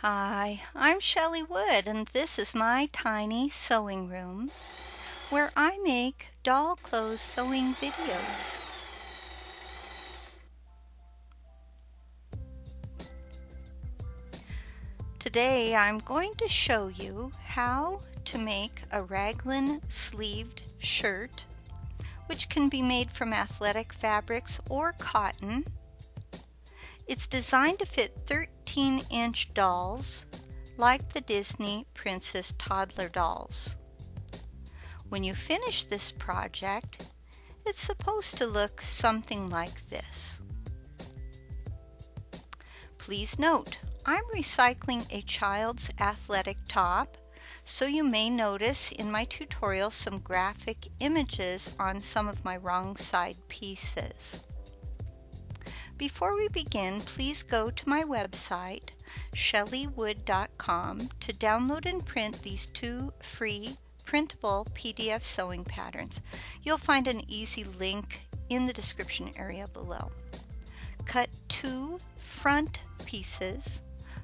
Hi, I'm Chelly Wood, and this is my tiny sewing room where I make doll clothes sewing videos. Today I'm going to show you how to make a raglan sleeved shirt, which can be made from athletic fabrics or cotton. It's designed to fit 13-inch dolls like the Disney Princess Toddler dolls. When you finish this project, it's supposed to look something like this. Please note, I'm recycling a child's athletic top, so you may notice in my tutorial some graphic images on some of my wrong side pieces. Before we begin, please go to my website, chellywood.com, to download and print these two free printable PDF sewing patterns. You'll find an easy link in the description area below. Cut 2 front pieces,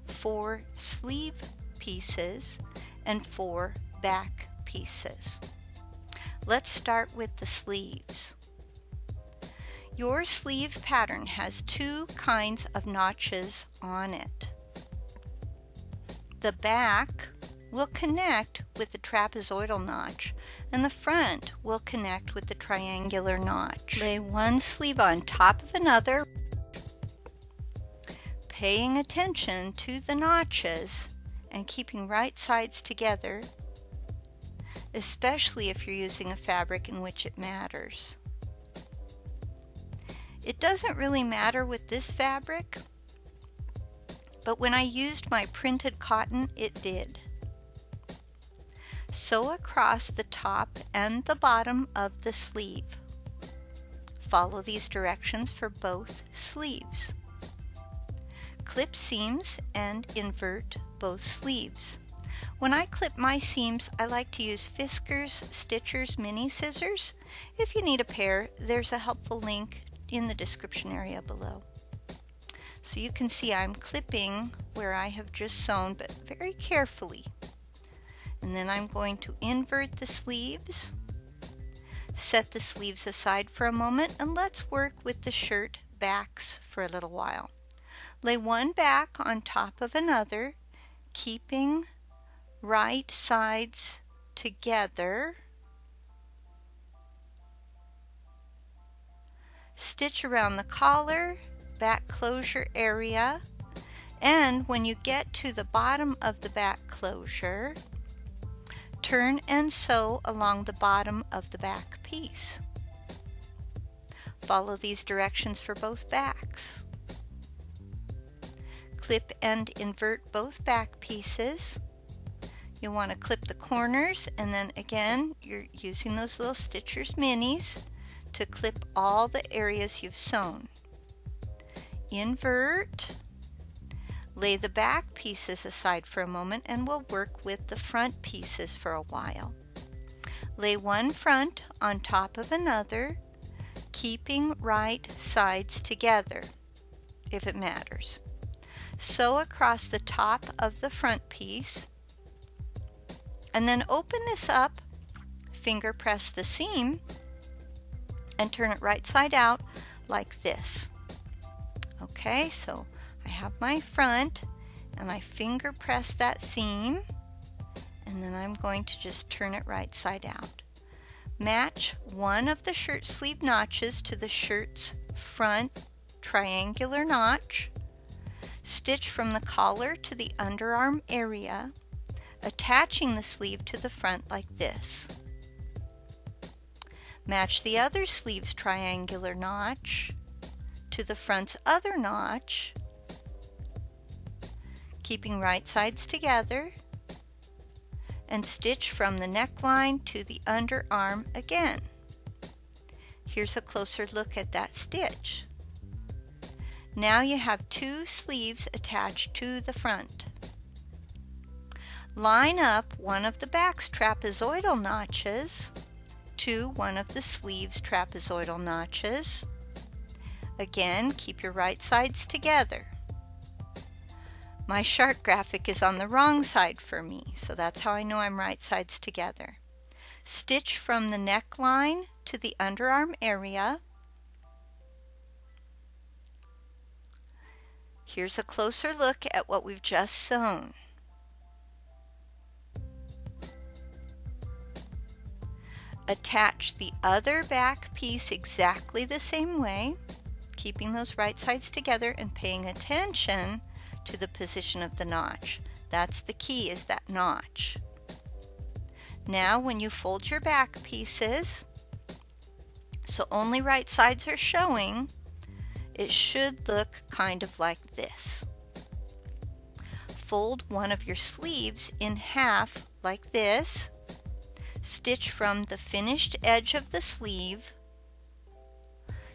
4 sleeve pieces, and 4 back pieces. Let's start with the sleeves. Your sleeve pattern has 2 kinds of notches on it. The back will connect with the trapezoidal notch, and the front will connect with the triangular notch. Lay one sleeve on top of another, paying attention to the notches and keeping right sides together, especially if you're using a fabric in which it matters. It doesn't really matter with this fabric, but when I used my printed cotton, it did. Sew across the top and the bottom of the sleeve. Follow these directions for both sleeves. Clip seams and invert both sleeves. When I clip my seams, I like to use Fiskars Stitchers Mini Scissors. If you need a pair, there's a helpful link in the description area below. So you can see I'm clipping where I have just sewn, but very carefully. And then I'm going to invert the sleeves, set the sleeves aside for a moment, and let's work with the shirt backs for a little while. Lay one back on top of another, keeping right sides together. Stitch around the collar, back closure area, and when you get to the bottom of the back closure, turn and sew along the bottom of the back piece. Follow these directions for both backs. Clip and invert both back pieces. You'll want to clip the corners, and then again you're using those little Stitchers Minis to clip all the areas you've sewn. Invert. Lay the back pieces aside for a moment, and we'll work with the front pieces for a while. Lay one front on top of another, keeping right sides together, if it matters. Sew across the top of the front piece, and then open this up, finger press the seam, and turn it right side out like this. Okay, so I have my front, and I finger press that seam, and then I'm going to just turn it right side out. Match one of the shirt sleeve notches to the shirt's front triangular notch. Stitch from the collar to the underarm area, attaching the sleeve to the front like this. Match the other sleeve's triangular notch to the front's other notch, keeping right sides together, and stitch from the neckline to the underarm again. Here's a closer look at that stitch. Now you have 2 sleeves attached to the front. Line up one of the back's trapezoidal notches to one of the sleeve's trapezoidal notches. Again, keep your right sides together. My shark graphic is on the wrong side for me, so that's how I know I'm right sides together. Stitch from the neckline to the underarm area. Here's a closer look at what we've just sewn. Attach the other back piece exactly the same way, keeping those right sides together and paying attention to the position of the notch. That's the key, is that notch. Now when you fold your back pieces, so only right sides are showing, it should look kind of like this. Fold one of your sleeves in half like this. Stitch from the finished edge of the sleeve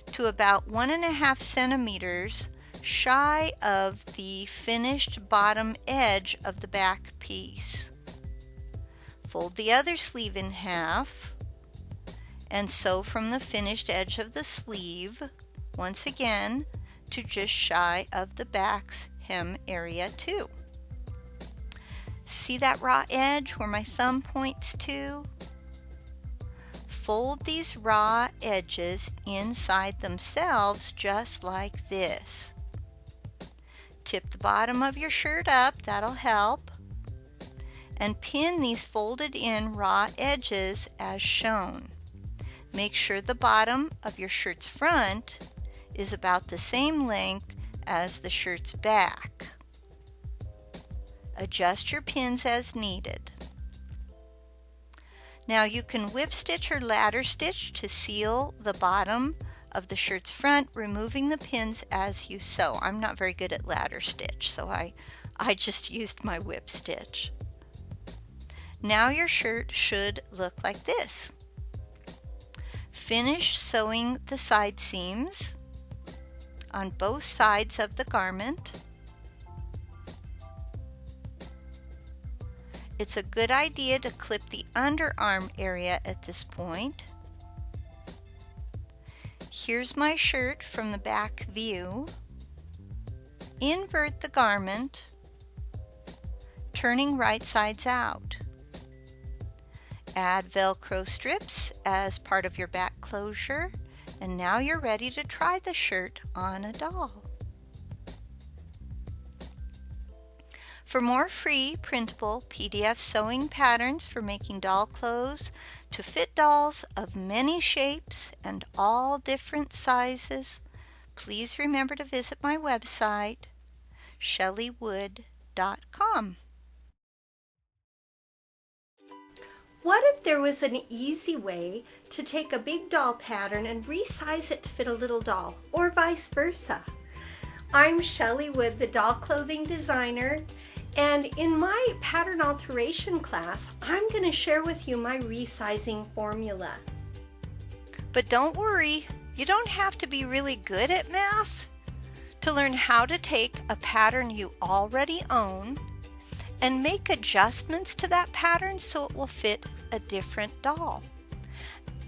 to about 1.5 centimeters shy of the finished bottom edge of the back piece. Fold the other sleeve in half and sew from the finished edge of the sleeve once again to just shy of the back's hem area too. See that raw edge where my thumb points to? Fold these raw edges inside themselves just like this. Tip the bottom of your shirt up, that'll help, and pin these folded in raw edges as shown. Make sure the bottom of your shirt's front is about the same length as the shirt's back. Adjust your pins as needed. Now you can whip stitch or ladder stitch to seal the bottom of the shirt's front, removing the pins as you sew. I'm not very good at ladder stitch, so I just used my whip stitch. Now your shirt should look like this. Finish sewing the side seams on both sides of the garment. It's a good idea to clip the underarm area at this point. Here's my shirt from the back view. Invert the garment, turning right sides out. Add Velcro strips as part of your back closure, and now you're ready to try the shirt on a doll. For more free printable PDF sewing patterns for making doll clothes to fit dolls of many shapes and all different sizes, please remember to visit my website, chellywood.com. What if there was an easy way to take a big doll pattern and resize it to fit a little doll, or vice versa? I'm Chelly Wood, the doll clothing designer, and in my pattern alteration class, I'm going to share with you my resizing formula. But don't worry, you don't have to be really good at math to learn how to take a pattern you already own and make adjustments to that pattern so it will fit a different doll.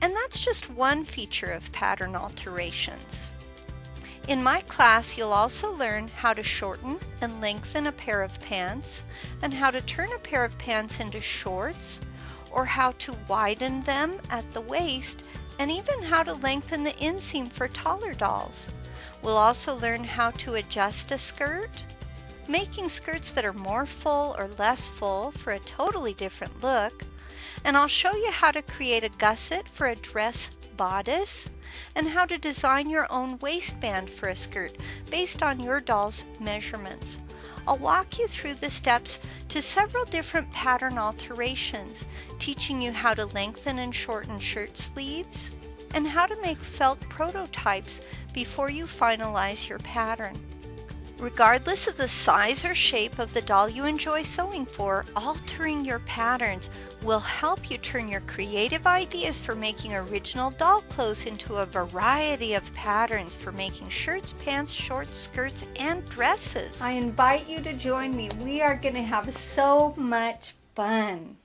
And that's just one feature of pattern alterations. In my class, you'll also learn how to shorten and lengthen a pair of pants, and how to turn a pair of pants into shorts, or how to widen them at the waist, and even how to lengthen the inseam for taller dolls. We'll also learn how to adjust a skirt, making skirts that are more full or less full for a totally different look, and I'll show you how to create a gusset for a dress bodice, and how to design your own waistband for a skirt based on your doll's measurements. I'll walk you through the steps to several different pattern alterations, teaching you how to lengthen and shorten shirt sleeves, and how to make felt prototypes before you finalize your pattern. Regardless of the size or shape of the doll you enjoy sewing for, altering your patterns will help you turn your creative ideas for making original doll clothes into a variety of patterns for making shirts, pants, shorts, skirts, and dresses. I invite you to join me. We are going to have so much fun.